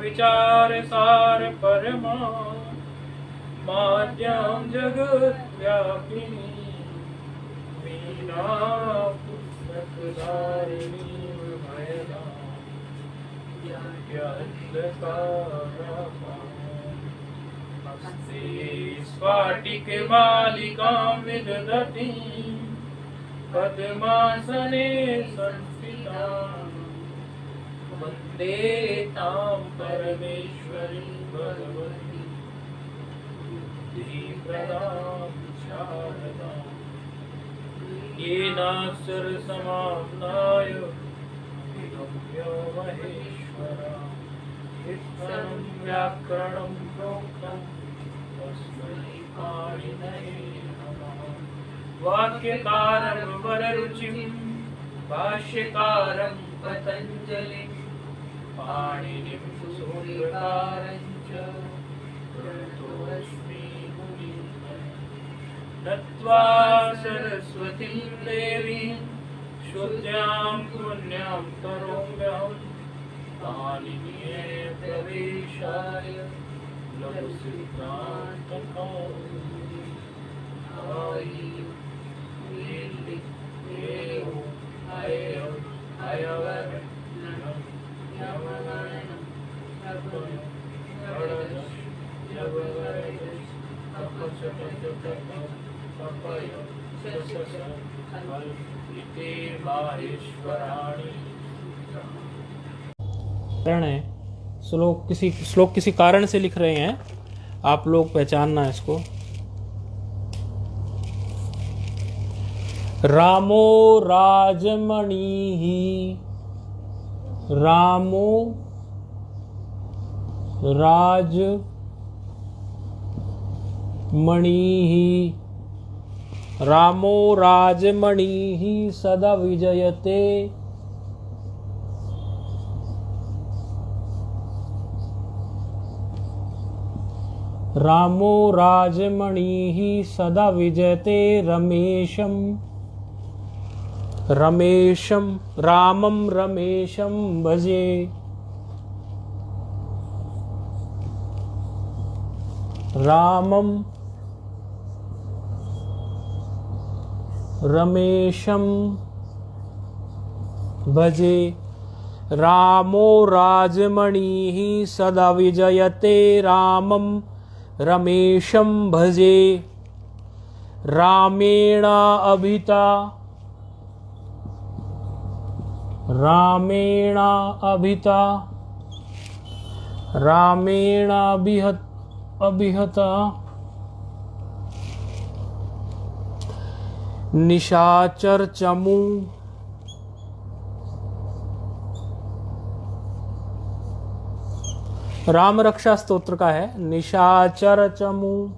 विचार सार परमा माध्यम जगत व्यापिनी मीरा पुस्तकधारिणी भयदा हस्ते स्फाटिकमालिकां विदधती पद्मासने संस्थितां वन्दे तां परमेश्वरीं भगवतीं बुद्धिप्रदां शारदाम् येनाक्षरसमाम्नाय विगम्यो महेश्वरा चित्तं व्याकरणं प्रोक्तं तस्मै पाणिनये नमः। वाक्यकारं वररुचिं भाष्यकारं पतञ्जलिं पाणिनिं सूत्रकारं च प्रणतोऽस्मि मुनिम्। नत्वा सरस्वतीं देवीं शुद्ध्यां पुण्यां करोम्यहं पाणिनीये प्रवेशाय लघुसिद्धान्तकौमुदी है। श्लोक किसी कारण से लिख रहे हैं, आप लोग पहचानना है इसको। रामो राजमणिः रामो राजमणिः रामो राजमणिः सदा विजयते रामो राजमणिः सदा विजयते रमेशं रामं रमेशं भजे। रामं रमेशं भजे। रामो राजमणिः सदा विजयते रामं रमेशं भजे। रामेण अभिता निशाचर चमू राम रक्षा स्तोत्र का है। निशाचर चमू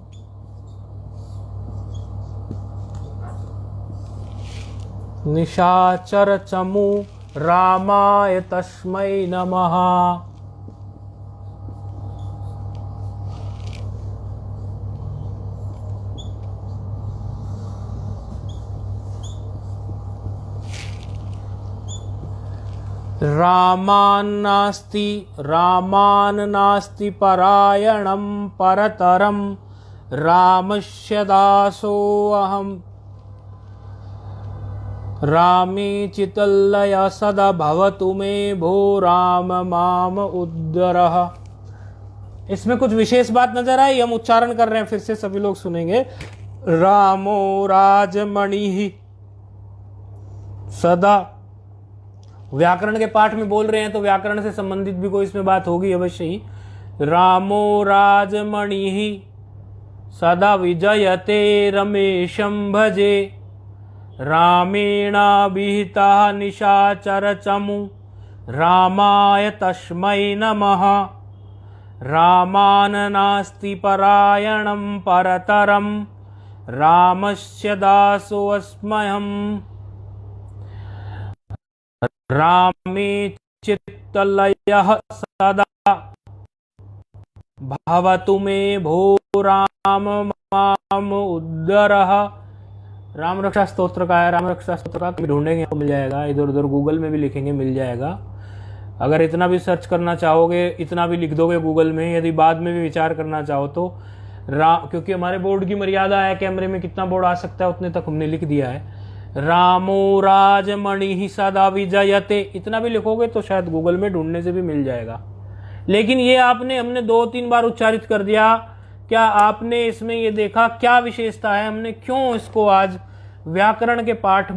निशाचर चमू रामाय तस्मै नमः। रामान्नास्ति परायणं परतरं रामस्य दासोऽहम्। रामे चित्तल्लय सदा भवतु मे भो राम माम उद्धरः। इसमें कुछ विशेष बात नजर आई, हम उच्चारण कर रहे हैं, फिर से सभी लोग सुनेंगे। रामो राजमणिः सदा, व्याकरण के पाठ में बोल रहे हैं तो व्याकरण से संबंधित भी कोई इसमें बात होगी अवश्य ही। रामो राजमणिः सदा विजयते रमेशं भजे। रामेणाभिहितः निशाचर चमू रामाय तस्मै नमः। रामान्नास्ति परायणं परतरं रामस्य दासोऽस्म्यहम्। रामे चित्तलयः सदा भवतु मे भो राम माम उद्धरः। राम रक्षा स्तोत्र का है। राम रक्षा स्तोत्र का ढूंढेंगे तो मिल जाएगा, इधर उधर गूगल में भी लिखेंगे मिल जाएगा। अगर इतना भी सर्च करना चाहोगे, इतना भी लिख दोगे गूगल में, यदि बाद में भी विचार करना चाहो तो क्योंकि हमारे बोर्ड की मर्यादा है, कैमरे में कितना बोर्ड आ सकता है उतने तक हमने लिख दिया है। रामो राजमणि ही सदा विजयते, इतना भी लिखोगे तो शायद गूगल में ढूंढने से भी मिल जाएगा। लेकिन ये हमने 2-3 बार उच्चारित कर दिया। क्या आपने इसमें ये देखा क्या विशेषता है, हमने क्यों इसको आज व्याकरण के पाठ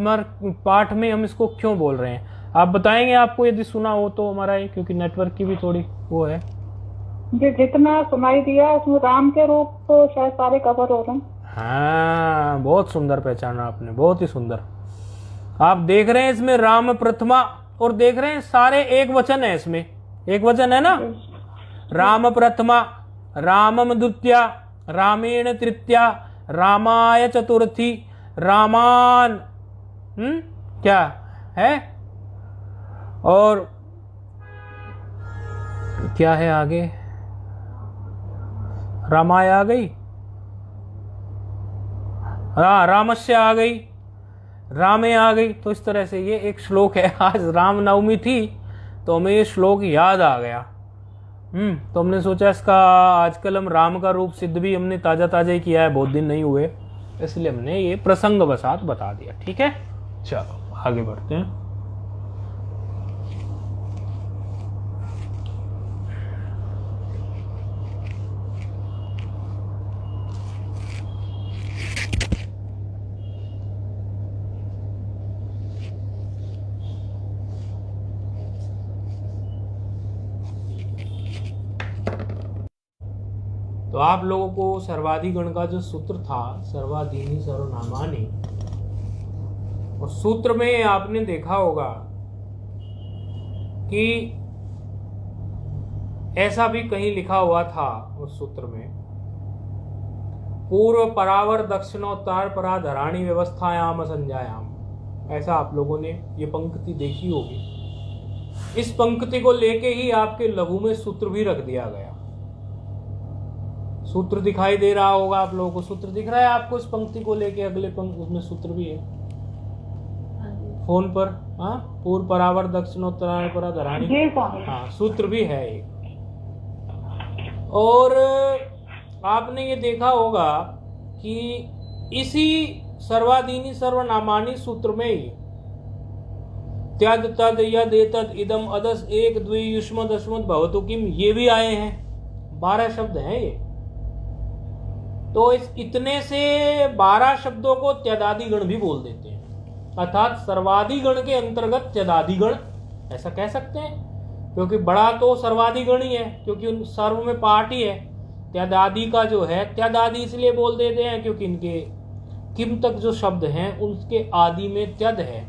में हम इसको क्यों बोल रहे हैं? आप बताएंगे, आपको यदि सुना हो तो हमारा ये, क्योंकि नेटवर्क की भी थोड़ी वो है। जितना सुनाई दिया उसमें राम के रूप तो शायद सारे कवर हो रहे हैं। हाँ, बहुत सुंदर पहचाना आपने, बहुत ही सुंदर। आप देख रहे हैं इसमें राम प्रथमा, और देख रहे हैं सारे एक वचन है, इसमें एक वचन है ना। राम प्रथमा, रामम द्वितीया, रामेण तृतीया, रामाय चतुर्थी, रामान क्या है, और क्या है आगे, रामाय आ गई, रामस्य आ गई, रामे आ गई। तो इस तरह से ये एक श्लोक है। आज रामनवमी थी तो हमें ये श्लोक याद आ गया। तो हमने सोचा इसका आजकल हम राम का रूप सिद्ध भी हमने ताजा ताजा ही किया है, बहुत दिन नहीं हुए, इसलिए हमने ये प्रसंग वसात बता दिया। ठीक है, चलो आगे बढ़ते हैं। तो आप लोगों को सर्वाधिगण का जो सूत्र था, सर्वाधीनी सर्वनामानी, और सूत्र में आपने देखा होगा कि ऐसा भी कहीं लिखा हुआ था उस सूत्र में, पूर्व परावर दक्षिणोत्तर पराधराणी व्यवस्थायाम संज्ञायाम। ऐसा आप लोगों ने ये पंक्ति देखी होगी। इस पंक्ति को लेके ही आपके लघु में सूत्र भी रख दिया गया। सूत्र दिखाई दे रहा होगा आप लोगों को, सूत्र दिख रहा है आपको इस पंक्ति को लेके, अगले पंक्ति उसमें सूत्र भी है फोन पर। हाँ, पूर्व परावर दक्षिणोत्तरायण पराधराणी, हाँ सूत्र भी है एक। और आपने ये देखा होगा कि इसी सर्वाधीनी सर्वनामानी सूत्र में ही त्यज तद यद एतद इदम अदस एक द्वि युष्म दशमद भवतु किम, ये भी आए हैं। 12 शब्द हैं ये। तो इस इतने से 12 शब्दों को त्यदादिगण भी बोल देते हैं, अर्थात सर्वादिगण के अंतर्गत त्यदादिगण ऐसा कह सकते हैं, क्योंकि बड़ा तो सर्वादिगण ही है, क्योंकि उन सर्व में पाठ ही है। त्यदादि का जो है, त्यदादि इसलिए बोल देते हैं क्योंकि इनके किम तक जो शब्द हैं उनके आदि में त्यद है,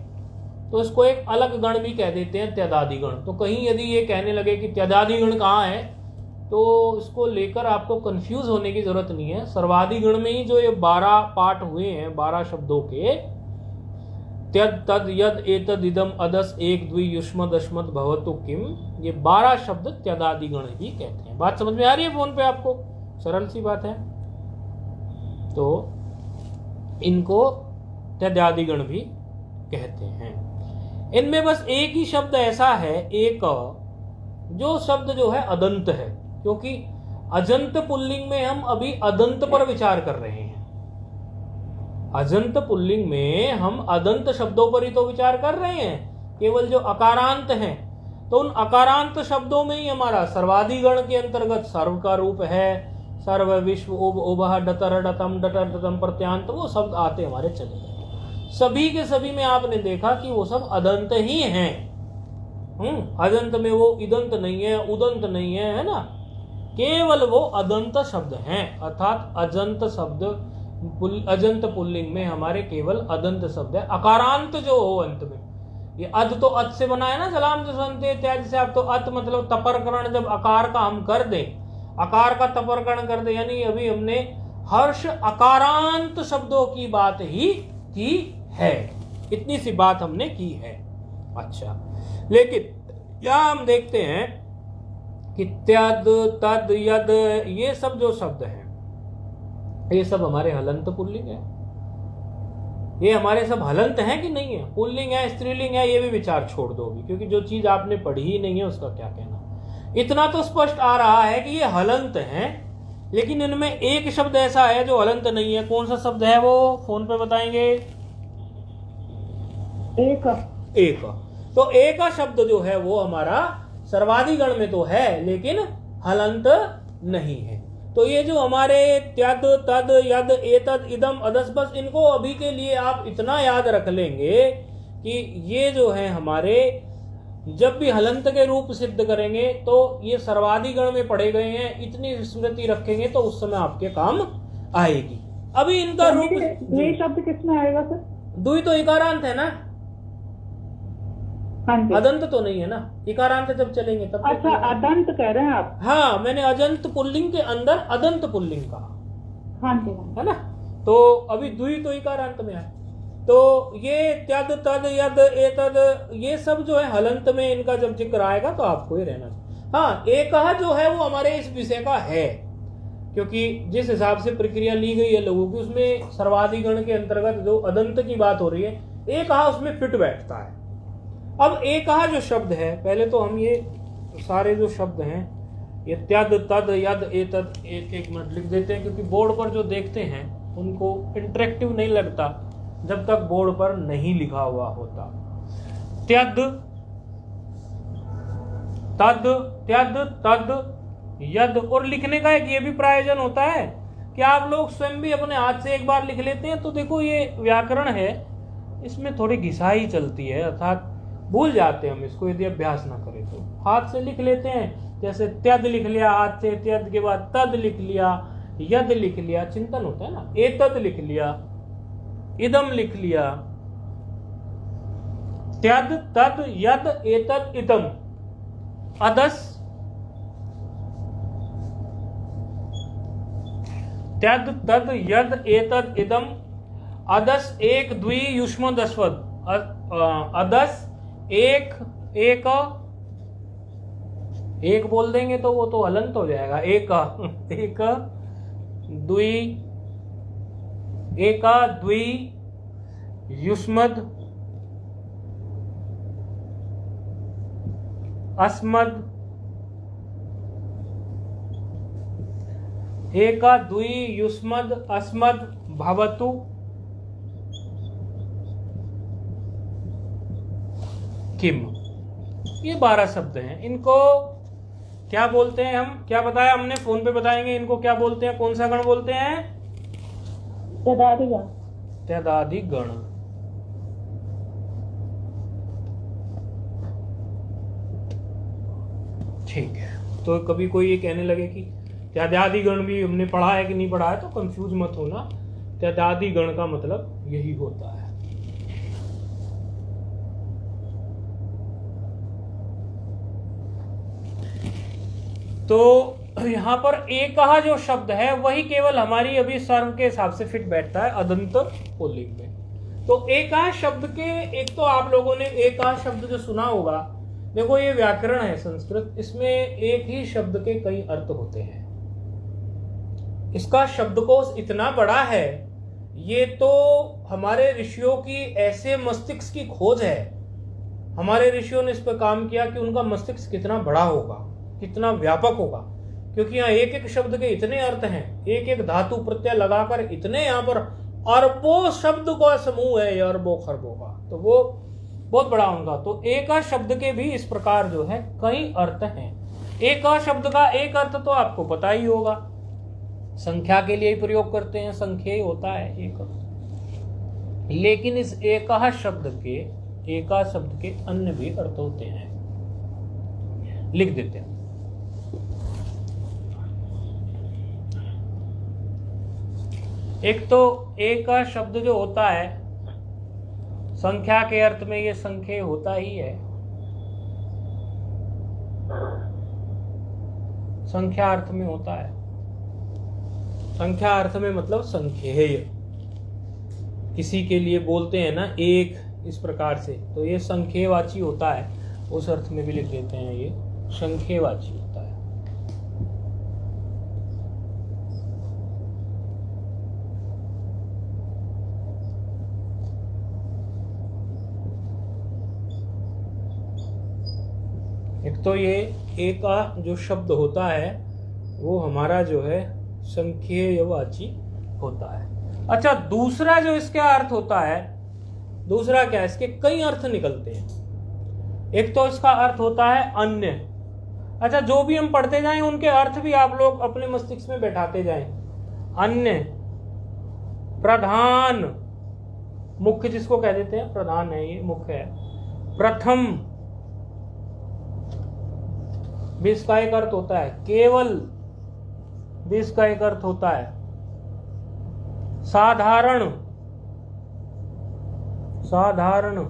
तो इसको एक अलग गण भी कह देते हैं, त्यदादिगण। तो कहीं यदि ये कहने लगे कि त्यदादिगण कहाँ है, तो इसको लेकर आपको कंफ्यूज होने की जरूरत नहीं है। सर्वादिगण में ही जो ये 12 पाठ हुए हैं, 12 शब्दों के, त्यद तद यद एतद इदम अदस एक द्वि युष्म दशमद भवतु किम, ये 12 शब्द त्यदादिगण ही कहते हैं। बात समझ में आ रही है फोन पे आपको? सरल सी बात है। तो इनको त्यदादिगण भी कहते हैं। इनमें बस एक ही शब्द ऐसा है, एक जो शब्द जो है अदंत है, क्योंकि अजंत पुल्लिंग में हम अभी अदंत पर विचार कर रहे हैं। अजंत पुल्लिंग में हम अदंत शब्दों पर ही तो विचार कर रहे हैं, केवल जो अकारांत हैं। तो उन अकारांत शब्दों में ही हमारा सर्वादिगण के अंतर्गत सर्व का रूप है, सर्व विश्व उब उबह डतर डतम डटर डतम प्रत्यांत, वो शब्द आते हमारे चले गए। सभी के सभी में आपने देखा कि वो सब अदंत ही हैं। अदंत में वो इदंत नहीं है, उदंत नहीं है ना, केवल वो अदंत शब्द हैं। अर्थात अजंत शब्द, अजंत पुल्लिंग में हमारे केवल अदंत शब्द है। अकारांत जो हो अंत में, ये अद तो अत से बना है ना, सलाम जो सुनते त्याज से। आप तो अत मतलब तपरकरण, जब आकार का हम कर दें, आकार का तपरकरण कर दें, यानी अभी हमने हर्ष अकारांत शब्दों की बात ही की है। इतनी सी बात हमने की है। अच्छा, लेकिन यहां हम देखते हैं कि त्यद तद यद, ये सब जो शब्द हैं ये सब हमारे हलंत पुल्लिंग है। ये हमारे सब हलंत हैं कि नहीं है, पुल्लिंग है स्त्रीलिंग है, ये भी विचार छोड़ दो अभी, क्योंकि जो चीज आपने पढ़ी ही नहीं है उसका क्या कहना। इतना तो स्पष्ट आ रहा है कि ये हलंत हैं, लेकिन इनमें एक शब्द ऐसा है जो हलंत नहीं है। कौन सा शब्द है वो, फोन पे बताएंगे? एक। एक। तो एक शब्द जो है वो हमारा सर्वाधिगण में तो है लेकिन हलंत नहीं है। तो ये जो हमारे त्यद तद यद एतद इदम अदस, बस इनको अभी के लिए आप इतना याद रख लेंगे कि ये जो है हमारे जब भी हलंत के रूप सिद्ध करेंगे तो ये सर्वाधिगण में पढ़े गए हैं, इतनी स्मृति रखेंगे तो उस समय आपके काम आएगी। अभी इनका रूप ये शब्द किसमें आएगा सर? दुई तो इकारांत है ना, हाँ जी। अदंत तो नहीं है ना, इकारांत जब चलेंगे तब। अच्छा, अदंत कह रहे हैं आप? हाँ, मैंने अजंत पुल्लिंग के अंदर अदंत पुल्लिंग कहा। हाँ जी, है ना। तो अभी दुई तो इकारांत में है। तो ये त्यद तद यद एतद ये सब जो है हलंत में, इनका जब जिक्र आएगा तो आपको ही रहना चाहिए। हाँ, एक जो है वो हमारे इस विषय का है, क्योंकि जिस हिसाब से प्रक्रिया ली गई है लोगों की, उसमें सर्वाधिगण के अंतर्गत जो अदंत की बात हो रही है, एक उसमें फिट बैठता है। अब एक जो शब्द है, पहले तो हम ये सारे जो शब्द हैं, ये त्यद तद यद एतद एक एक मिनट लिख देते हैं, क्योंकि बोर्ड पर जो देखते हैं उनको इंटरेक्टिव नहीं लगता जब तक बोर्ड पर नहीं लिखा हुआ होता। त्यद तद त्यद तद यद, और लिखने का एक ये भी प्रयोजन होता है कि आप लोग स्वयं भी अपने हाथ से एक बार लिख लेते हैं तो देखो ये व्याकरण है, इसमें थोड़ी घिसाई चलती है, अर्थात भूल जाते हैं हम इसको यदि अभ्यास ना करें तो। हाथ से लिख लेते हैं, जैसे त्यद लिख लिया हाथ से, त्यद के बाद तद लिख लिया, यद लिख लिया, चिंतन होता है ना, एतद लिख लिया, इदम लिख लिया, त्यद तद यद एतद इदम अदस, त्यद तद यद एतद इदम अदस एक द्वि युष्म दस्वद, अदस एक एक एक बोल देंगे तो वो तो हलंत हो जाएगा। एक एक द्वि एका द्वि युष्मद अस्मद, एका द्वि युष्मद अस्मद भवतु, किम। ये 12 शब्द हैं। इनको क्या बोलते हैं, हम क्या बताया हमने, फोन पे बताएंगे इनको क्या बोलते हैं, कौन सा गण बोलते हैं? त्यदादिगण। त्यदादिगण। ठीक है। तो कभी कोई ये कहने लगे कि त्यादादिगण भी हमने पढ़ा है कि नहीं पढ़ा है, तो कंफ्यूज मत होना, त्यादादिगण का मतलब यही होता है। तो यहां पर एक जो शब्द है वही केवल हमारी अभी सर्व के हिसाब से फिट बैठता है अदंत पुल्लिंग में। तो एक शब्द के, एक तो आप लोगों ने एक शब्द जो सुना होगा, देखो ये व्याकरण है संस्कृत, इसमें एक ही शब्द के कई अर्थ होते हैं। इसका शब्दकोश इतना बड़ा है, ये तो हमारे ऋषियों की ऐसे मस्तिष्क की खोज है, हमारे ऋषियों ने इस पर काम किया कि उनका मस्तिष्क कितना बड़ा होगा, कितना व्यापक होगा, क्योंकि यहाँ एक एक शब्द के इतने अर्थ हैं, एक एक धातु प्रत्यय लगाकर इतने यहाँ पर अरबों शब्द का समूह है, अरबों खरबों का, तो वो बहुत बड़ा होगा। तो एक शब्द के भी इस प्रकार जो है कई अर्थ हैं। एक शब्द का एक अर्थ तो आपको पता ही होगा, संख्या के लिए ही प्रयोग करते हैं, संख्या ही होता है एक अर्थ। लेकिन इस एक शब्द के अन्य भी अर्थ होते हैं, लिख देते हैं। एक तो एक शब्द जो होता है संख्या के अर्थ में, ये संख्या होता ही है, संख्या अर्थ में होता है। संख्या अर्थ में मतलब संख्येय, किसी के लिए बोलते हैं ना एक, इस प्रकार से, तो ये संख्येयवाची होता है, उस अर्थ में भी लिख देते हैं, ये संख्येयवाची होता है। तो ये एक का जो शब्द होता है वो हमारा जो है संख्येयवाची होता है। अच्छा, दूसरा जो इसका अर्थ होता है, दूसरा क्या है, इसके कई अर्थ निकलते हैं। एक तो इसका अर्थ होता है अन्य। अच्छा, जो भी हम पढ़ते जाएं उनके अर्थ भी आप लोग अपने मस्तिष्क में बैठाते जाएं। अन्य, प्रधान, मुख्य जिसको कह देते हैं, प्रधान है ये, मुख्य है। प्रथम भी इसका एक अर्थ होता है। केवल भी इसका एक अर्थ होता है। साधारण, साधारण,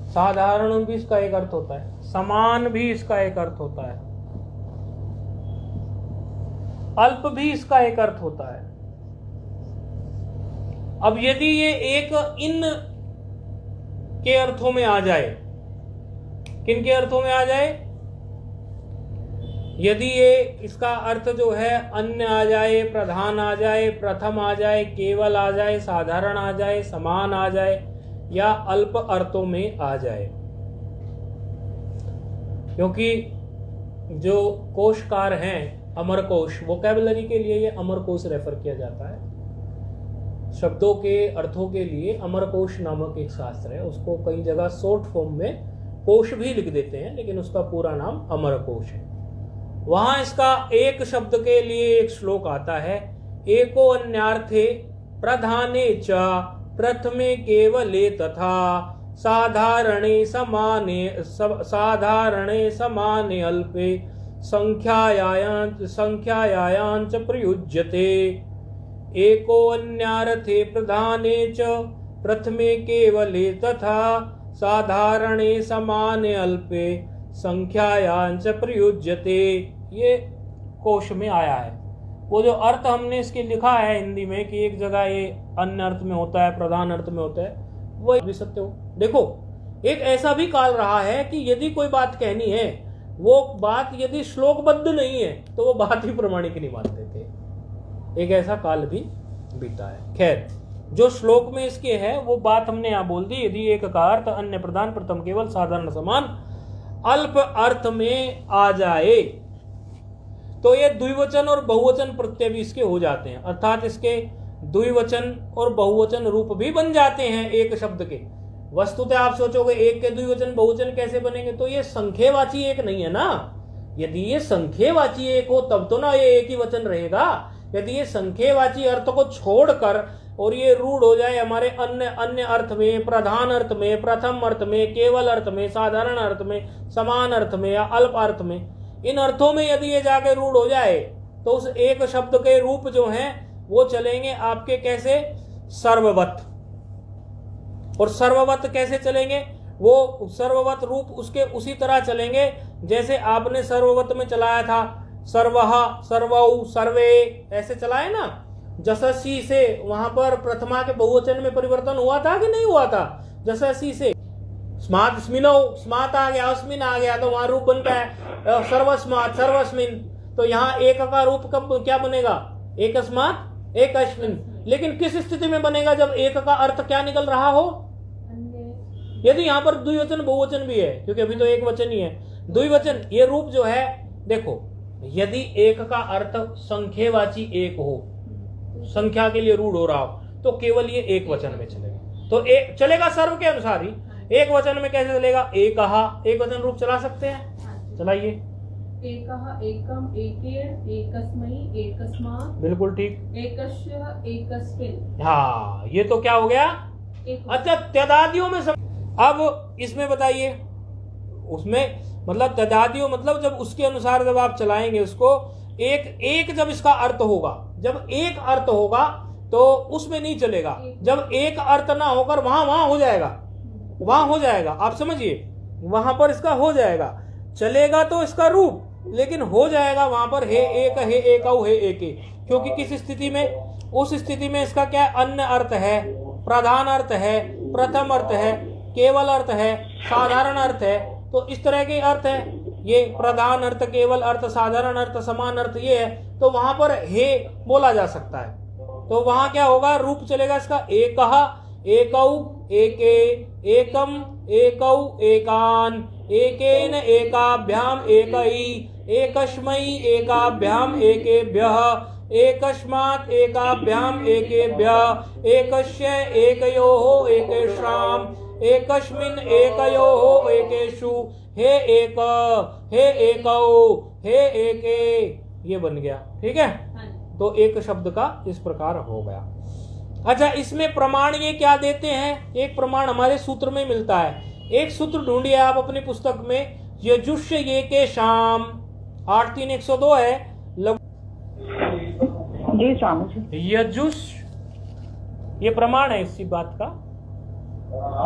साधारण भी इसका एक अर्थ होता है। समान भी इसका एक अर्थ होता है। अल्प भी इसका एक अर्थ होता है। अब यदि ये एक इन के अर्थों में आ जाए, किन के अर्थों में आ जाए, यदि ये इसका अर्थ जो है अन्य आ जाए, प्रधान आ जाए, प्रथम आ जाए, केवल आ जाए, साधारण आ जाए, समान आ जाए या अल्प अर्थों में आ जाए, क्योंकि जो कोशकार हैं, अमर कोश, वोकैबुलरी के लिए ये अमर कोश रेफर किया जाता है। शब्दों के अर्थों के लिए अमर कोश नामक एक शास्त्र है, उसको कई जगह शॉर्ट फॉर्म में कोश भी लिख देते हैं, लेकिन उसका पूरा नाम अमर कोश है। वहां इसका एक शब्द के लिए एक श्लोक आता है, एको अन्यार्थे प्रधाने च प्रथमे केवले तथा साधारणे समाने अल्पे संख्यायां च प्रयुज्यते। एको अन्यार्थे प्रधाने च प्रथमे केवले तथा साधारणे समाने अल्पे संख्यायां च प्रयुज्यते। ये कोश में आया है। वो जो अर्थ हमने इसके लिखा है हिंदी में कि एक जगह ये अन्य अर्थ में होता है, प्रधान अर्थ में होता है, वो भी सत्य हो। देखो, एक ऐसा भी काल रहा है कि यदि कोई बात कहनी है, वो बात यदि श्लोकबद्ध नहीं है तो वो बात ही प्रमाणिक नहीं मानते थे। एक ऐसा काल भी बीता है। खैर, जो श्लोक में इसके है वो बात हमने यहाँ बोल दी। यदि एक का अर्थ अन्य, प्रधान, प्रथम, केवल, साधारण, समान, अल्प अर्थ में आ जाए तो ये द्विवचन और बहुवचन प्रत्यय भी इसके हो जाते हैं, अर्थात इसके द्विवचन और बहुवचन रूप भी बन जाते हैं एक शब्द के। वस्तुतः आप सोचोगे एक के द्विवचन बहुवचन कैसे बनेंगे, तो ये संख्यवाची एक नहीं है ना। यदि ये संख्यवाची एक हो तब तो ना ये एक ही वचन रहेगा। यदि ये संख्यवाची अर्थ को छोड़कर और ये रूढ़ हो जाए हमारे अन्य अर्थ में, प्रधान अर्थ में, प्रथम अर्थ में, केवल अर्थ में, साधारण अर्थ में, समान अर्थ में या अल्प अर्थ में, इन अर्थों में यदि ये जाके रूढ़ हो जाए तो उस एक शब्द के रूप जो हैं वो चलेंगे आपके कैसे, सर्ववत। और सर्ववत कैसे चलेंगे, वो सर्ववत रूप उसके उसी तरह चलेंगे जैसे आपने सर्ववत में चलाया था, सर्वः, सर्वौ, सर्वे, ऐसे चलाए ना। जससी से वहां पर प्रथमा के बहुवचन में परिवर्तन हुआ था कि नहीं हुआ था, जससी से स्मात् स्मिनौ, स्मात् आ गया, अस्मिन आ गया, तो वहां रूप बनता है सर्वस्मात्, सर्वस्मिन। तो यहाँ एक का रूप कब क्या बनेगा, एकस्मात्, एकस्मिन। लेकिन किस स्थिति में बनेगा, जब एक का अर्थ क्या निकल रहा हो, यदि यहाँ पर द्विवचन बहुवचन भी है, क्योंकि अभी तो एक वचन ही है। द्विवचन ये रूप जो है, देखो, यदि एक का अर्थ संख्यवाची एक हो, संख्या के लिए रूढ़ हो रहा हो, तो केवल ये एक वचन में चलेगा। तो एक चलेगा सर्व के अनुसार ही। एक वचन में कैसे चलेगा, एकहा, एक वचन रूप चला सकते हैं, चलाइए। एकः, एकम, एकेन, एकस्मै, एकस्मात्, बिल्कुल ठीक। एकस्य, एकस्मिन्। हाँ, ये तो क्या हो गया। अच्छा, तदादियों में अब इसमें बताइए, उसमें मतलब तदादियों मतलब जब उसके अनुसार जब आप चलाएंगे उसको, एक जब इसका अर्थ होगा, जब एक अर्थ होगा तो उसमें नहीं चलेगा। जब एक अर्थ ना होकर वहां हो जाएगा, वहां हो जाएगा, आप समझिए, वहां पर इसका हो जाएगा। चलेगा तो इसका रूप, लेकिन हो जाएगा वहां पर हे एक, हे एकौ, हे एके। क्योंकि किस स्थिति में, उस स्थिति में इसका क्या अन्य अर्थ है, प्रधान अर्थ है, प्रथम अर्थ है, केवल अर्थ है, साधारण अर्थ है। तो इस तरह के अर्थ है, ये प्रधान अर्थ, केवल अर्थ, साधारण अर्थ, समान अर्थ ये है। तो वहां पर हे बोला जा सकता है। तो वहां क्या होगा, रूप चलेगा इसका एकः, एकौ, एके, एकम, एकौ, एकान, एकेन एकाभ्याम एकई, एकस्मै एकाभ्याम एकेभ्यः, एकस्मात् एकाभ्याम एकेभ्यः, एकस्य एकयोः एकेषाम्, एकस्मिन् एकयोः एकेषु, हे एक, हे एकौ, हे एके, ये बन गया। ठीक है, तो एक शब्द का इस प्रकार हो गया। अच्छा, इसमें प्रमाण ये क्या देते हैं? एक प्रमाण हमारे सूत्र में मिलता है। एक सूत्र ढूंढिए आप अपनी पुस्तक में, यजुष्य ये के शाम 83102 है। जी स्वामी जी। यजुष ये प्रमाण है इसी बात का।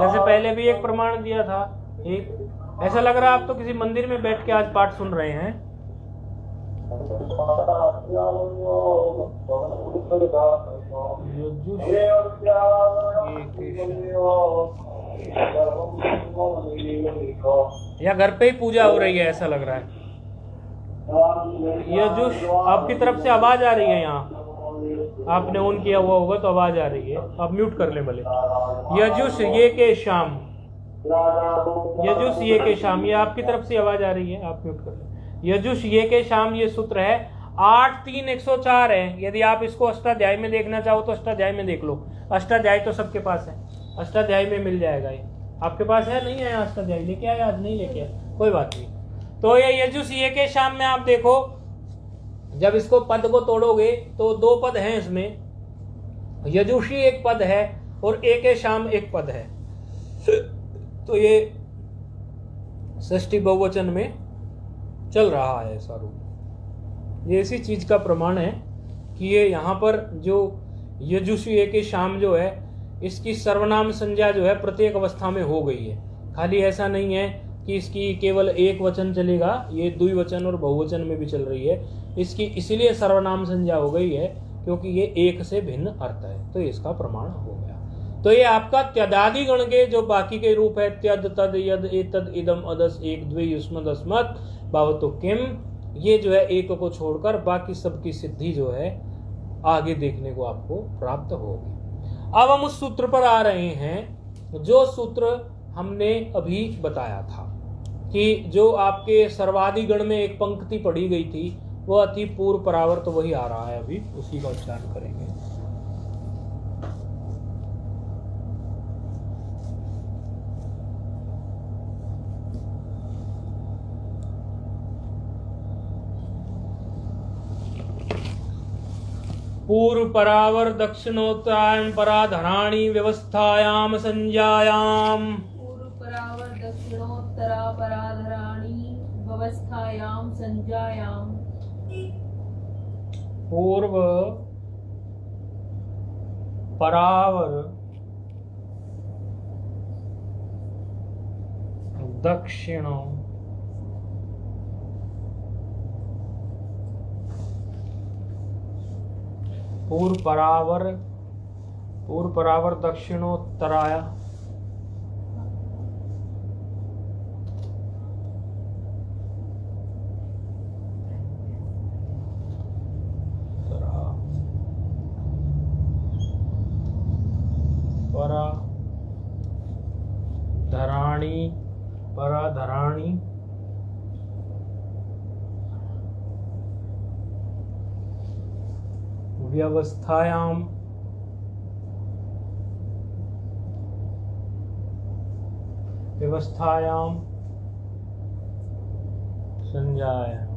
जैसे पहले भी एक प्रमाण दिया था। एक ऐसा लग रहा है आप तो किसी मंदिर में बैठ के आज पाठ सुन रहे हैं। या घर पे ही पूजा हो रही है ऐसा लग रहा है। यजुष, आपकी तरफ से आवाज आ रही है, यहाँ आपने ऑन किया हुआ होगा तो आवाज आ रही है, आप म्यूट कर ले भले। यजुष ये के शाम, यजुष ये के शाम, ये आपकी तरफ से आवाज आ रही है, आप म्यूट कर ले। यजुष ये के शाम ये सूत्र है 83104 है। यदि आप इसको अष्टाध्यायी में देखना चाहो तो अष्टाध्यायी में देख लो। अष्टाध्यायी तो सबके पास है, अष्टाध्यायी में मिल जाएगा। ये आपके पास है? नहीं है अष्टाध्यायी? लेके आया आज? नहीं लेके आया, कोई बात नहीं। तो ये यजुष ये के शाम में आप देखो, जब इसको पद को तोड़ोगे तो दो पद हैं इसमें। यजुषी एक पद है और एक शाम एक पद है। तो ये षष्ठी बहुवचन में चल रहा है ऐसा रूप। ये इसी चीज का प्रमाण है कि ये यहाँ पर जो यजुषी एक शाम जो है, इसकी सर्वनाम संज्ञा जो है प्रत्येक अवस्था में हो गई है। खाली ऐसा नहीं है कि इसकी केवल एक वचन चलेगा, ये द्विवचन और बहुवचन में भी चल रही है। इसकी इसीलिए सर्वनाम संज्ञा हो गई है क्योंकि ये एक से भिन्न अर्थ है, तो इसका प्रमाण हो गया। तो ये आपका त्यदादि गण के जो बाकी के रूप है, त्यद तद यद एतद इदम अदस एक द्वि युष्मद अस्मत् भवतु किम, ये जो है एक को छोड़कर बाकी सबकी सिद्धि जो है आगे देखने को आपको प्राप्त होगी। अब हम उस सूत्र पर आ रहे हैं जो सूत्र हमने अभी बताया था कि जो आपके सर्वादि गण में एक पंक्ति पढ़ी गई थी वो अति पूर्व परावर्त, वही आ रहा है, अभी उसी का उच्चारण करेंगे। पूर्व परावर दक्षिणोत्तरायण पराधराणी व्यवस्थायाम संज्ञायाम, पूर्व परावर दक्षिणोत्तरा पराधराणी व्यवस्थायाम संज्ञायाम, पूर्व परावर दक्षिण पूर्व परावर दक्षिणोत्तराया पराधराणी व्यवस्थायाम संज्ञायाम।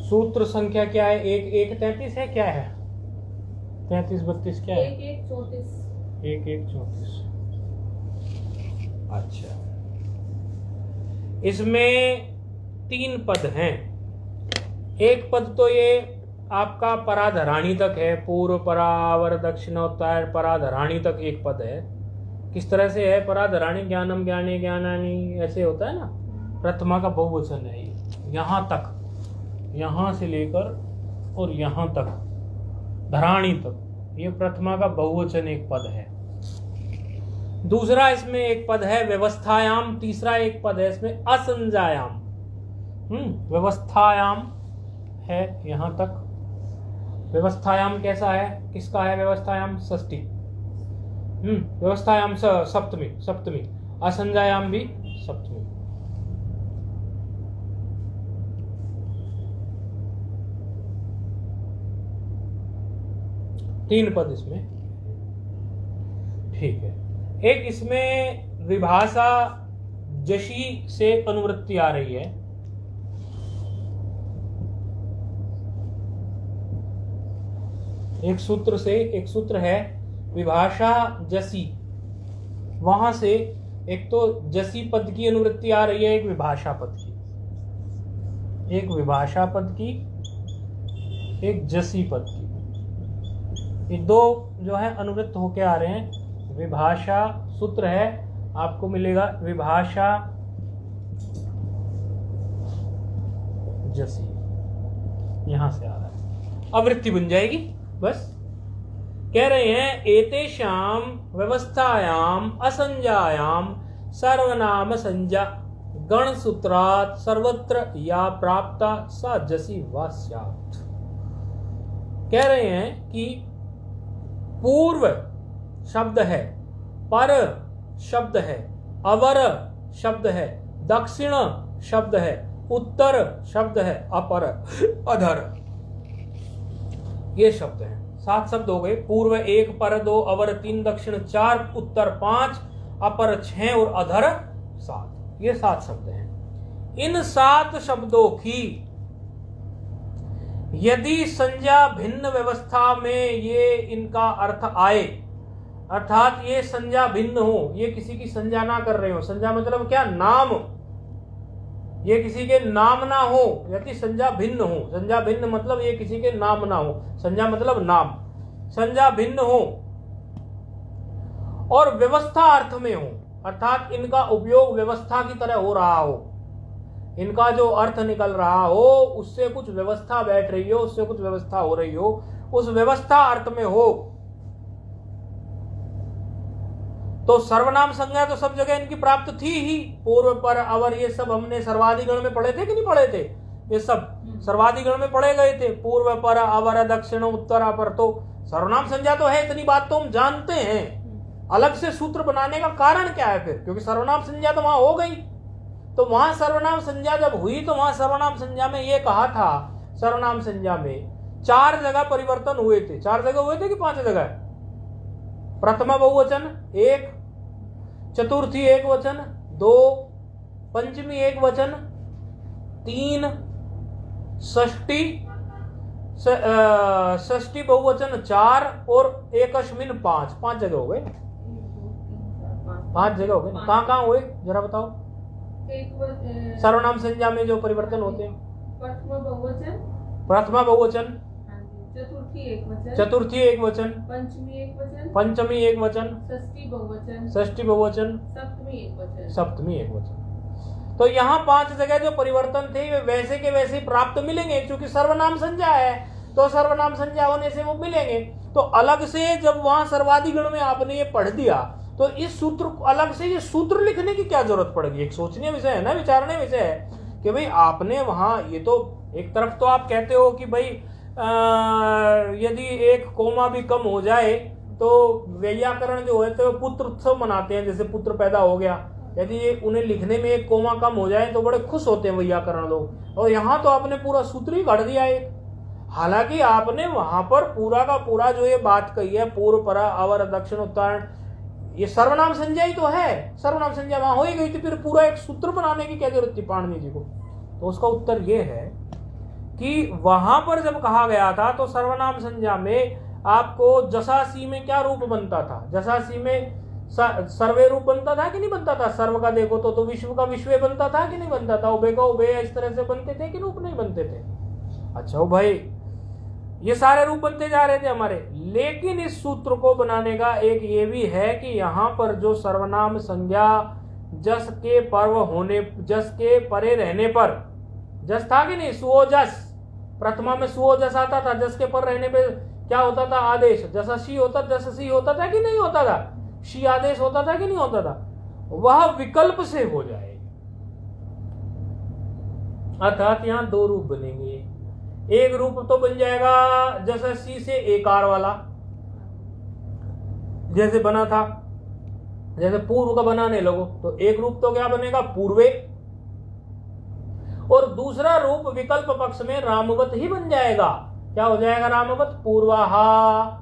सूत्र संख्या क्या है? 1-1-33 है, क्या है? 33-32 क्या है? 1-1-34। 1-1-34। अच्छा, इसमें 3 पद हैं। एक पद तो ये आपका पराधराणी तक है, पूर्व परावर दक्षिणोत्तर पराधराणी तक एक पद है। किस तरह से है? पराधराणी ज्ञानम ज्ञाने ज्ञानानी, ऐसे होता है ना, प्रथमा का बहुवचन है ये। यहाँ तक, यहाँ से लेकर और यहाँ तक, धराणी तक, ये प्रथमा का बहुवचन एक पद है। दूसरा इसमें एक पद है व्यवस्थायाम, तीसरा एक पद है इसमें असंज्ञायाम। व्यवस्थायाम है यहाँ तक, व्यवस्थायाम कैसा है, किसका है व्यवस्थायाम? षष्ठी। व्यवस्थायाम सप्तमी, सप्तमी। असंज्ञायाम भी सप्तमी। तीन पद इसमें, ठीक है। एक इसमें विभाषा जशी से अनुवृत्ति आ रही है, एक सूत्र से, एक सूत्र है विभाषा जसी, वहां से एक तो जसी पद की अनुवृत्ति आ रही है, एक विभाषा पद की, एक विभाषा पद की, एक जसी पद की। ये दो जो है अनुवृत्त होके आ रहे हैं। विभाषा सूत्र है, आपको मिलेगा विभाषा जसी, यहां से आ रहा है, आवृत्ति बन जाएगी बस। कह रहे हैं एतेषाम व्यवस्थायाम असंज्ञायाम सर्वनाम संज्ञा गण सूत्रात् सर्वत्र या प्राप्ता सा जसी वा स्यात्। कह रहे हैं कि पूर्व शब्द है, पर शब्द है, अवर शब्द है, दक्षिण शब्द है, उत्तर शब्द है, अपर अधर, ये शब्द है। 7 शब्द हो गए। पूर्व 1, पर 2, अवर 3, दक्षिण 4, उत्तर 5, अपर 6 और अधर 7, ये 7 शब्द हैं। इन 7 शब्दों की यदि संज्ञा भिन्न व्यवस्था में ये इनका अर्थ आए, अर्थात ये संज्ञा भिन्न हो, ये किसी की संज्ञा ना कर रहे हो, संज्ञा मतलब क्या? नाम, ये किसी के नाम ना हो, यदि संज्ञा भिन्न हो, संज्ञा भिन्न मतलब ये किसी के नाम ना हो, संज्ञा मतलब नाम, संज्ञा भिन्न हो और व्यवस्था अर्थ में हो, अर्थात इनका उपयोग व्यवस्था की तरह हो रहा हो, इनका जो अर्थ निकल रहा हो उससे कुछ व्यवस्था बैठ रही हो, उससे कुछ व्यवस्था हो रही हो, उस व्यवस्था अर्थ में हो, तो सर्वनाम संज्ञा तो सब जगह इनकी प्राप्त थी ही। पूर्व, पर, अवर, ये सब हमने सर्वाधिगण में पढ़े थे कि नहीं पढ़े थे? ये सब सर्वाधिगण में पढ़े गए थे। पूर्व, पर, अवर, दक्षिण, उत्तर, अपर, तो सर्वनाम संज्ञा तो है, इतनी बात तो हम जानते हैं। अलग से सूत्र बनाने का कारण क्या है फिर? क्योंकि सर्वनाम संज्ञा तो वहां हो गई। तो वहां सर्वनाम संज्ञा जब हुई तो वहां सर्वनाम संज्ञा में ये कहा था, सर्वनाम संज्ञा में 4 जगह परिवर्तन हुए थे। 4 जगह हुए थे कि 5 जगह? प्रथमा बहुवचन 1, चतुर्थी एक वचन 2, पंचमी एक वचन 3, षष्ठी बहुवचन 4 और एकस्मिन 5 जगह हो गए। 5 जगह हो गए। कहाँ कहाँ हुए जरा बताओ? सर्वनाम संज्ञा में जो परिवर्तन होते हैं। प्रथमा बहुवचन, चतुर्थी एक वचन, पंचमी एक वचन, षष्ठी बहुवचन, सप्तमी एक वचन। तो यहाँ 5 जगह जो परिवर्तन थे वे वैसे के वैसे प्राप्त मिलेंगे, क्योंकि सर्वनाम संज्ञा है तो सर्वनाम संज्ञा होने से वो मिलेंगे। तो अलग से जब वहां सर्वाधिगण में आपने ये पढ़ दिया तो इस सूत्र अलग से ये सूत्र लिखने की क्या जरूरत पड़ेगी? एक सोचनीय विषय है ना, विचारने विषय है कि भाई आपने वहां, ये तो एक तरफ तो आप कहते हो कि भाई यदि एक कोमा भी कम हो जाए तो वैयाकरण जो है तो पुत्र उत्सव मनाते हैं, जैसे पुत्र पैदा हो गया, यदि ये उन्हें लिखने में एक कोमा कम हो जाए तो बड़े खुश होते हैं वैयाकरण लोग। और यहाँ तो आपने पूरा सूत्र ही गढ़ दिया एक। हालांकि आपने वहां पर पूरा का पूरा जो ये बात कही है, पूर्व, पर, अवर, दक्षिण, उत्तर, ये सर्वनाम संज्ञा ही तो है। सर्वनाम संज्ञा वहां हो ही गई थी, फिर पूरा एक सूत्र बनाने की क्या जरूरत थी पाणिनि जी को? तो उसका उत्तर ये है कि वहां पर जब कहा गया था तो सर्वनाम संज्ञा में आपको जसासी में क्या रूप बनता था? जसासी में सर्वे रूप बनता था कि नहीं बनता था? सर्व का देखो तो विश्व का विश्व बनता था कि नहीं बनता था? उभय का उभय, इस तरह से बनते थे कि रूप नहीं बनते थे? अच्छा हो भाई, ये सारे रूप बनते जा रहे थे हमारे। लेकिन इस सूत्र को बनाने का एक ये भी है कि यहाँ पर जो सर्वनाम संज्ञा जस के पर्व होने, जस के परे रहने पर, जस था कि नहीं? सुओ जस, प्रथमा में सुओ जस आता था, जस के पर रहने पे क्या होता था? आदेश। जससी होता, जससी होता था कि नहीं होता था? शी आदेश होता था कि नहीं होता था? वह विकल्प से हो जाएगी। अर्थात यहाँ 2 रूप बनेंगे। एक रूप तो बन जाएगा जैसे सी से एकार वाला, जैसे बना था, जैसे पूर्व का बनाने लगो तो एक रूप तो क्या बनेगा, पूर्वे। और दूसरा रूप विकल्प पक्ष में रामवत ही बन जाएगा। क्या हो जाएगा, रामवत, पूर्वाहा।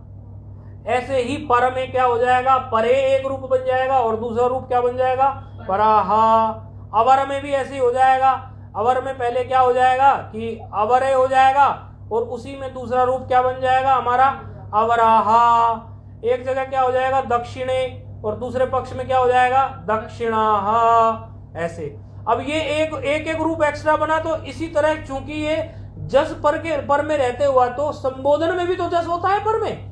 ऐसे ही पर में क्या हो जाएगा, परे एक रूप बन जाएगा और दूसरा रूप क्या बन जाएगा, पराहा। अवर में भी ऐसे ही हो जाएगा। अवर में पहले क्या हो जाएगा कि अवरे हो जाएगा और उसी में दूसरा रूप क्या बन जाएगा हमारा, अवराहा। एक जगह क्या हो जाएगा, दक्षिणे, और दूसरे पक्ष में क्या हो जाएगा, दक्षिणाहा। ऐसे अब ये एक रूप एक्स्ट्रा बना। तो इसी तरह चूंकि ये जस पर में रहते हुआ तो संबोधन में भी तो जस होता है पर में।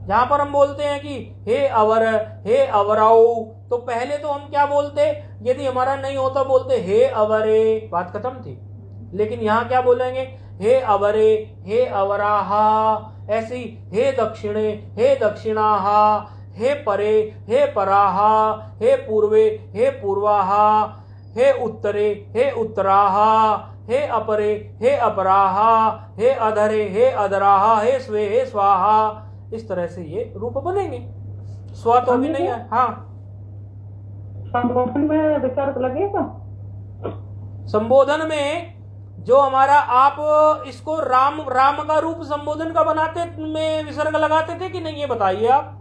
जहां पर हम बोलते हैं कि हे अवर, हे अवराऊ, तो पहले तो हम क्या बोलते, यदि हमारा नहीं होता बोलते हे अवरे, बात खत्म थी। लेकिन यहाँ क्या बोलेंगे, हे अवरे, हे अवराहा। ऐसे ही हे दक्षिणे, हे दक्षिणाहा, हे परे, हे पराहा, हे पूर्वे, हे पूर्वाहा, हे उत्तरे, हे उत्तराहा, हे अपरे, हे अपराहा, हे अधरे, हे अधराहा, हे स्वे, हे स्वाहा। इस तरह से ये रूप बनेंगे। स्व तो भी नहीं है। हाँ, संबोधन में विसर्ग लगेगा। संबोधन में जो हमारा, आप इसको राम का रूप संबोधन का बनाते में विसर्ग लगाते थे कि नहीं, ये बताइए आप।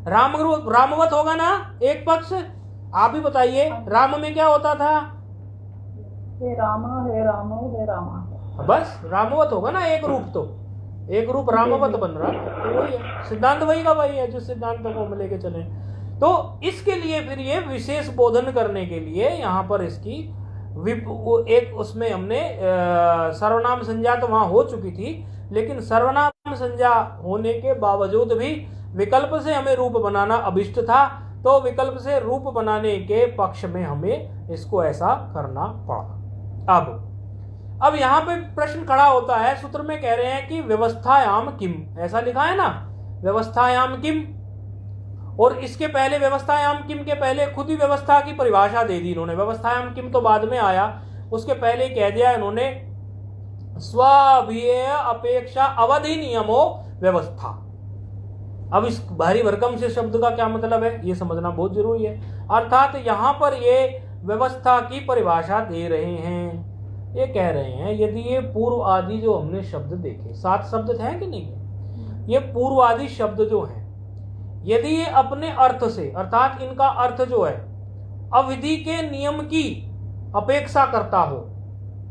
रामवत होगा ना एक पक्ष, आप ही बताइए। राम में क्या होता था, हे रामा, हे रामो, हे रामा। बस रामवत होगा ना एक रूप, तो एक रूप रामवत बन रहा है। तो वही है, सिद्धांत वही का वही है, जो सिद्धांत को हम लेके चले। तो इसके लिए फिर ये विशेष बोधन करने के लिए यहाँ पर इसकी एक उसमें हमने सर्वनाम संज्ञा तो वहां हो चुकी थी, लेकिन सर्वनाम संज्ञा होने के बावजूद भी विकल्प से हमें रूप बनाना अभिष्ट था। तो विकल्प से रूप बनाने के पक्ष में हमें इसको ऐसा करना पड़ा। अब यहाँ पे प्रश्न खड़ा होता है, सूत्र में कह रहे हैं कि व्यवस्थायाम किम, ऐसा लिखा है ना, व्यवस्थायाम किम। और इसके पहले व्यवस्थायाम किम के पहले खुद ही व्यवस्था की परिभाषा दे दी इन्होंने। व्यवस्थायाम किम तो बाद में आया, उसके पहले कह दिया इन्होंने स्वाभियेय अपेक्षा अवधि नियमो व्यवस्था। अब इस भारी भरकम से शब्द का क्या मतलब है, ये समझना बहुत जरूरी है। अर्थात यहां पर ये व्यवस्था की परिभाषा दे रहे हैं। ये कह रहे हैं यदि ये पूर्व आदि जो हमने शब्द देखे, 7 शब्द थे कि नहीं, ये पूर्व आदि शब्द जो हैं, यदि ये अपने अर्थ से, अर्थात इनका अर्थ जो है अविधि के नियम की अपेक्षा करता हो,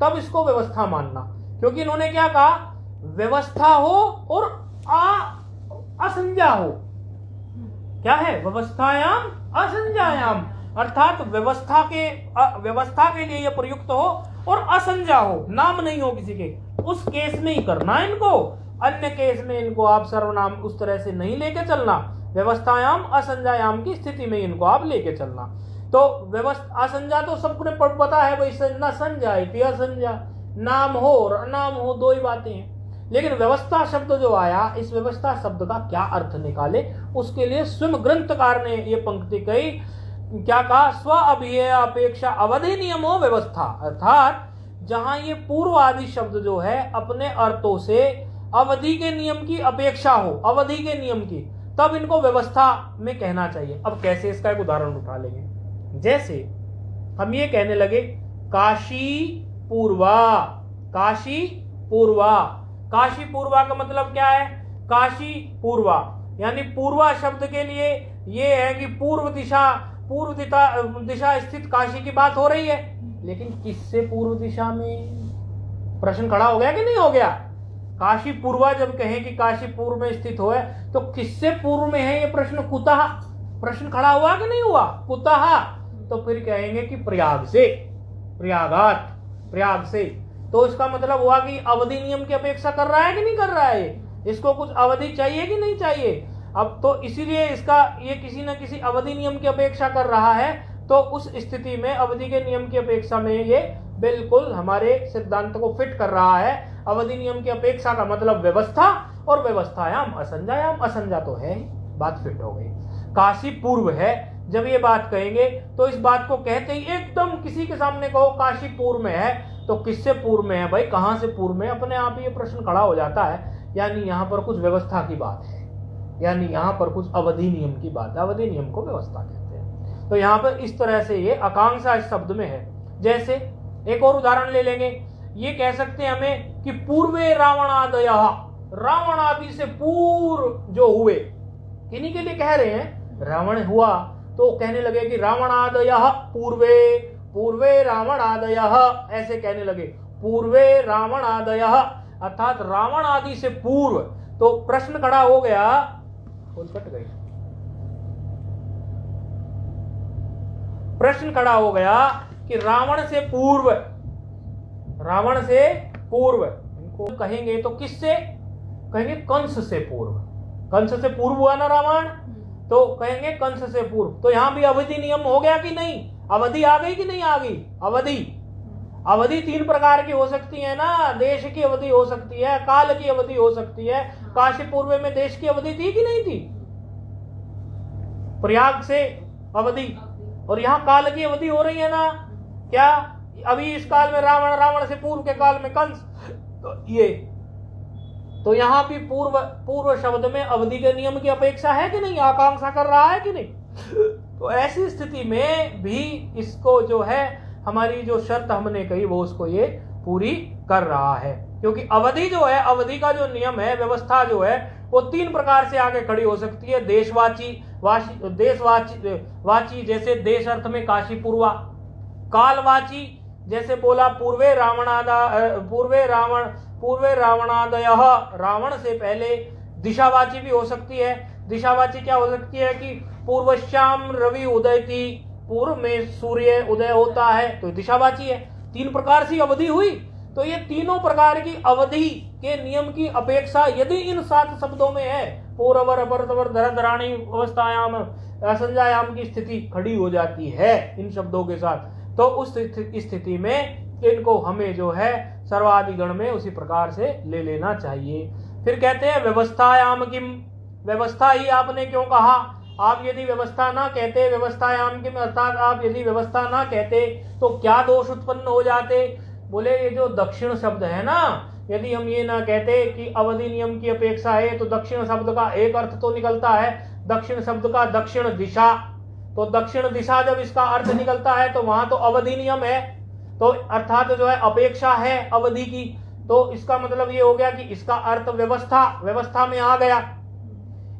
तब इसको व्यवस्था मानना। क्योंकि इन्होंने क्या कहा, व्यवस्था हो और असंज्ञा हो। क्या है, व्यवस्थायाम असंज्ञायाम, अर्थात व्यवस्था के लिए यह प्रयुक्त हो और असंज्ञा हो, नाम नहीं हो किसी के, उस केस में ही करना इनको। अन्य केस में इनको आप सर्वनाम उस तरह से नहीं लेके चलना। व्यवस्थायाम असंज्ञायाम की स्थिति में इनको आप लेके चलना। तो व्यवस्था असंज्ञा तो सबको पता है भाई, न संज्ञा असंज्ञा, नाम हो और अनाम हो, दो ही बातें हैं। लेकिन व्यवस्था शब्द जो आया, इस व्यवस्था शब्द का क्या अर्थ निकाले, उसके लिए स्वयं ग्रंथकार ने ये पंक्ति कही, क्या कहा, स्व अभियेय अपेक्षा अवधि नियमो व्यवस्था। अर्थात जहां ये पूर्व आदि शब्द जो है अपने अर्थों से अवधि के नियम की अपेक्षा हो, अवधि के नियम की, तब इनको व्यवस्था में कहना चाहिए। अब कैसे, इसका एक उदाहरण उठा लेंगे। जैसे हम ये कहने लगे काशी पूर्वा, काशी पूर्वा। काशी पूर्वा का मतलब क्या है, काशी पूर्वा यानी पूर्वा शब्द के लिए ये है कि पूर्व दिशा स्थित काशी की बात हो रही है। लेकिन किससे पूर्व दिशा में, प्रश्न खड़ा हो गया कि नहीं हो गया। काशी पूर्वा जब कहें कि काशी पूर्व में स्थित हो है, तो किससे पूर्व में है ये प्रश्न, कुतः, प्रश्न खड़ा हुआ कि नहीं हुआ, कुतः। तो फिर कहेंगे कि प्रयाग से, प्रयागात, प्रयाग से। तो इसका मतलब हुआ कि अवधि नियम की अपेक्षा कर रहा है कि नहीं कर रहा है, इसको कुछ अवधि चाहिए कि नहीं चाहिए। अब तो इसीलिए इसका ये किसी न किसी अवधि नियम की अपेक्षा कर रहा है। तो उस स्थिति में अवधि के नियम की अपेक्षा में ये बिल्कुल हमारे सिद्धांत को फिट कर रहा है। अवधि नियम की अपेक्षा का मतलब व्यवस्था, और व्यवस्थायाम असंज्ञायाम, असंज्ञा तो है ही, बात फिट हो गई। काशी पूर्व है, जब ये बात कहेंगे तो इस बात को कहते ही एकदम किसी के सामने कहो काशी पूर्व में है, तो किससे पूर्व में है भाई, कहां से पूर्व में, अपने आप ये प्रश्न खड़ा हो जाता है। यानी यहाँ पर कुछ व्यवस्था की बात है, यानी यहाँ पर कुछ अवधि नियम की बात है, अवधि नियम को व्यवस्था कहते हैं। तो यहाँ पर इस तरह से ये आकांक्षा इस शब्द में है। जैसे एक और उदाहरण ले लेंगे, ये कह सकते हैं हमें कि पूर्वे रावणादय, रावण आदि से पूर्व जो हुए, किन्हीं के लिए कह रहे हैं, रावण हुआ तो कहने लगे कि रावणादय पूर्वे, पूर्वे रावणादय, ऐसे कहने लगे पूर्वे रावणादय, अर्थात रावण आदि से पूर्व। तो प्रश्न खड़ा हो गया, कट गई, प्रश्न खड़ा हो गया कि रावण से पूर्व, रावण से पूर्व इनको कहेंगे तो किससे कहेंगे, कंस से पूर्व, कंस से पूर्व हुआ ना रावण, तो कहेंगे कंस से पूर्व। तो यहां भी अवधि नियम हो गया कि नहीं, अवधि आ गई कि नहीं आ गई, अवधि, अवधि तीन प्रकार की हो सकती है ना, देश की अवधि हो सकती है, काल की अवधि हो सकती है। काशी पूर्व में देश की अवधि थी कि नहीं थी, प्रयाग से अवधि, और यहाँ काल की अवधि हो रही है ना, क्या अभी इस काल में रावण, रावण से पूर्व के काल में कंस, तो ये, तो यहां भी पूर्व, पूर्व शब्द में अवधि के नियम की अपेक्षा है कि नहीं, आकांक्षा कर रहा है कि नहीं। तो ऐसी स्थिति में भी इसको जो है, हमारी जो शर्त हमने कही वो उसको ये पूरी कर रहा है, क्योंकि अवधि जो है, अवधि का जो नियम है, व्यवस्था जो है, वो तीन प्रकार से आगे खड़ी हो सकती है। देशवाची, देशवाची जैसे देश अर्थ में काशी पूर्वा, कालवाची जैसे बोला पूर्वे रावणादय, रावण से पहले। दिशावाची भी हो सकती है, दिशावाची क्या हो सकती है कि पूर्वश्याम रवि उदयती, पूर्व में सूर्य उदय होता है, तो दिशावाची है। तीन प्रकार से अवधि हुई, तो ये तीनों प्रकार की अवधि के नियम की अपेक्षा यदि इन 7 शब्दों में है, पूर्वर अपरतवर धराधराणी अवस्थायाम असंजायाम की स्थिति खड़ी हो जाती है इन शब्दों के साथ, तो उस स्थिति में इनको हमें जो है सर्वाधिगण में उसी प्रकार से ले लेना चाहिए। फिर कहते हैं व्यवस्थायाम किम, व्यवस्था ही आपने क्यों कहा, आप यदि व्यवस्था ना कहते, व्यवस्थायाम किम अर्थात आप यदि व्यवस्था ना कहते तो क्या दोष उत्पन्न हो जाते। बोले ये जो दक्षिण शब्द है ना, यदि हम ये ना कहते कि अवधि नियम की अपेक्षा है, तो दक्षिण शब्द का एक अर्थ तो निकलता है, दक्षिण शब्द का दक्षिण दिशा, तो दक्षिण दिशा जब इसका अर्थ निकलता है तो वहां तो अवधि नियम है, तो अर्थात जो है अपेक्षा है अवधि की, तो इसका मतलब ये हो गया कि इसका अर्थ व्यवस्था, व्यवस्था में आ गया।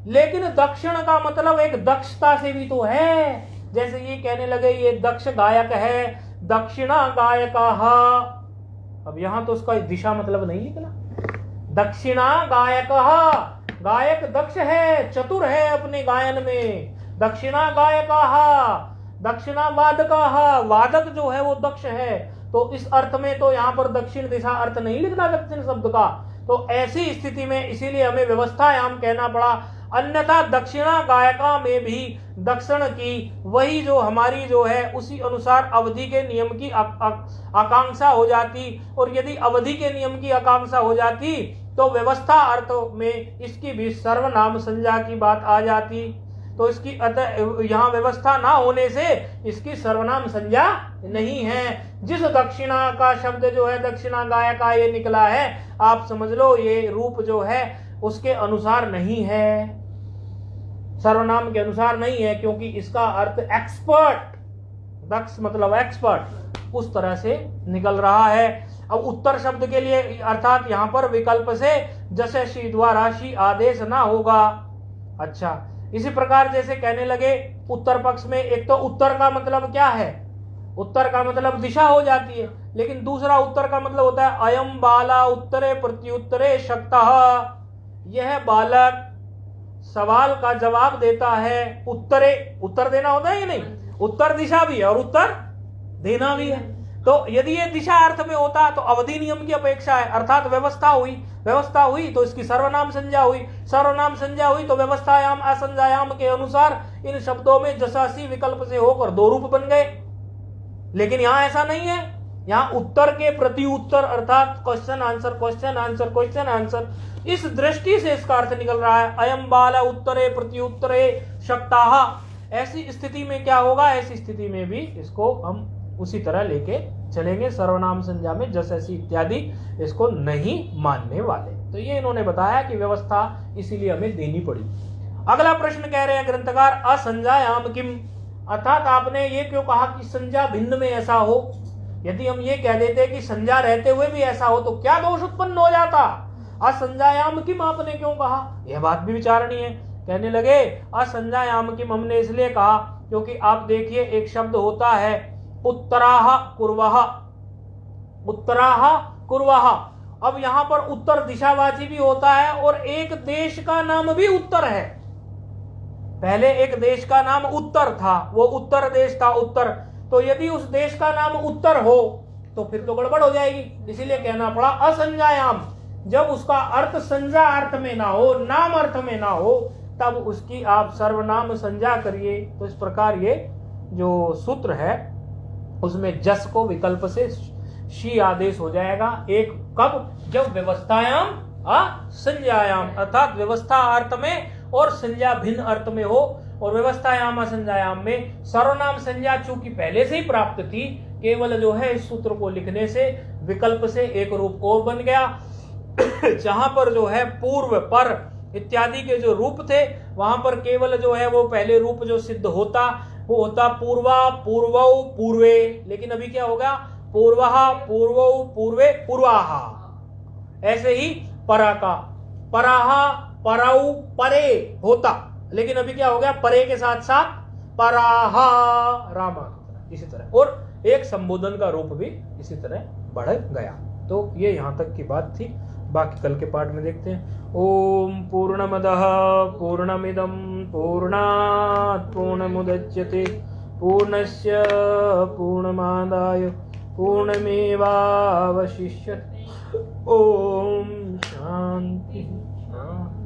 लेकिन दक्षिण का मतलब एक दक्षता से भी तो है, जैसे ये कहने लगे ये दक्ष गायक है, दक्षिणा गायक, अब यहां तो उसका दिशा मतलब नहीं निकला। दक्षिणा गायक, गायक दक्ष है, चतुर है अपने गायन में, दक्षिणा गायक, दक्षिणा वादक, वादक जो है वो दक्ष है, तो इस अर्थ में तो यहाँ पर दक्षिण दिशा अर्थ नहीं लिखना दक्षिण शब्द का। तो ऐसी स्थिति में इसीलिए हमें व्यवस्थायाम कहना पड़ा, अन्यथा दक्षिणा गायका में भी दक्षिण की वही जो हमारी जो है उसी अनुसार अवधि के नियम की आकांक्षा हो जाती, और यदि अवधि के नियम की आकांक्षा हो जाती तो व्यवस्था अर्थ में इसकी भी सर्वनाम संज्ञा की बात आ जाती। तो इसकी अतः यहाँ व्यवस्था ना होने से इसकी सर्वनाम संज्ञा नहीं है। जिस दक्षिणा का शब्द जो है दक्षिणा गायका ये निकला है, आप समझ लो ये रूप जो है उसके अनुसार नहीं है, सर्वनाम के अनुसार नहीं है, क्योंकि इसका अर्थ एक्सपर्ट, दक्ष मतलब एक्सपर्ट, उस तरह से निकल रहा है। अब उत्तर शब्द के लिए अर्थात यहाँ पर विकल्प से जशि द्वारा शी आदेश ना होगा। अच्छा, इसी प्रकार जैसे कहने लगे उत्तर पक्ष में, एक तो उत्तर का मतलब क्या है, उत्तर का मतलब दिशा हो जाती है, लेकिन दूसरा उत्तर का मतलब होता है अयम बाला उत्तरे प्रत्युत्तरे शक्तः, यह बालक सवाल का जवाब देता है, उत्तरे, उत्तर देना होता है या नहीं, उत्तर दिशा भी है और उत्तर देना भी है। तो यदि ये दिशा अर्थ में होता तो अवधि नियम की अपेक्षा है, अर्थात व्यवस्था हुई, व्यवस्था हुई तो इसकी सर्वनाम संज्ञा हुई, सर्वनाम संज्ञा हुई तो व्यवस्थायाम असंज्ञायाम के अनुसार इन शब्दों में जसासी विकल्प से होकर दो रूप बन गए। लेकिन यहां ऐसा नहीं है, यहां उत्तर के प्रति उत्तर अर्थात question answer question answer question answer, इस दृष्टि से इसका अर्थ निकल रहा है अयम बाला उत्तरे प्रति उत्तरे शक्ताः। ऐसी स्थिति में क्या होगा, ऐसी स्थिति में भी इसको हम उसी तरह लेके चलेंगे सर्वनाम संज्ञा में जस ऐसी इत्यादि इसको नहीं मानने वाले। तो ये इन्होंने बताया कि व्यवस्था इसीलिए हमें देनी पड़ी। अगला प्रश्न कह रहे हैं ग्रंथकार असंज्ञायाम किम, अर्थात आपने ये क्यों कहा कि संज्ञा भिन्न में ऐसा हो। यदि हम ये कह देते कि संज्ञा रहते हुए भी ऐसा हो तो क्या दोष उत्पन्न हो जाता। असंज्ञायाम किम आपने क्यों कहा, यह बात भी विचारणीय है। कहने लगे असंज्ञायाम किम हमने इसलिए कहा क्योंकि आप देखिए एक शब्द होता है उत्तराह कुर्वः, उत्तराह कुर्वः। अब यहां पर उत्तर दिशावाची भी होता है और एक देश का नाम भी उत्तर है। पहले एक देश का नाम उत्तर था, वो उत्तर देश था उत्तर। तो यदि उस देश का नाम उत्तर हो तो फिर तो गड़बड़ हो जाएगी, इसीलिए कहना पड़ा असंज्ञायाम। जब उसका अर्थ संज्ञा अर्थ में ना हो, नाम अर्थ में ना हो, तब उसकी आप सर्वनाम संज्ञा करिए। तो इस प्रकार ये जो सूत्र है उसमें जस को विकल्प से शी आदेश हो जाएगा। एक कब, जब व्यवस्थायाम असंज्ञायाम, अर्थात व्यवस्था अर्थ में और संज्ञा भिन्न अर्थ में हो। और व्यवस्थायाम असंज्ञायाम में सर्वनाम संज्ञा चूंकि पहले से ही प्राप्त थी, केवल जो है इस सूत्र को लिखने से विकल्प से एक रूप और बन गया। जहां पर जो है पूर्व पर इत्यादि के जो रूप थे वहां पर केवल जो है वो पहले रूप जो सिद्ध होता वो होता पूर्वा पूर्वौ पूर्वे। लेकिन अभी क्या होगा, पूर्वः पूर्वौ पूर्वे पूर्वाहा। ऐसे ही परा का पराहा परौ परे होता, लेकिन अभी क्या हो गया, परे के साथ साथ पराहा रामा, इसी तरह। और एक संबोधन का रूप भी इसी तरह बढ़ गया। तो ये यहां तक की बात थी, बाकी कल के पाठ में देखते हैं। ओम पूर्णमदः पूर्णमिदं पूर्णात् पूर्णमुदच्यते पूर्णस्य पूर्णमादाय पूर्णमेवावशिष्यते। ओम शांति शांति।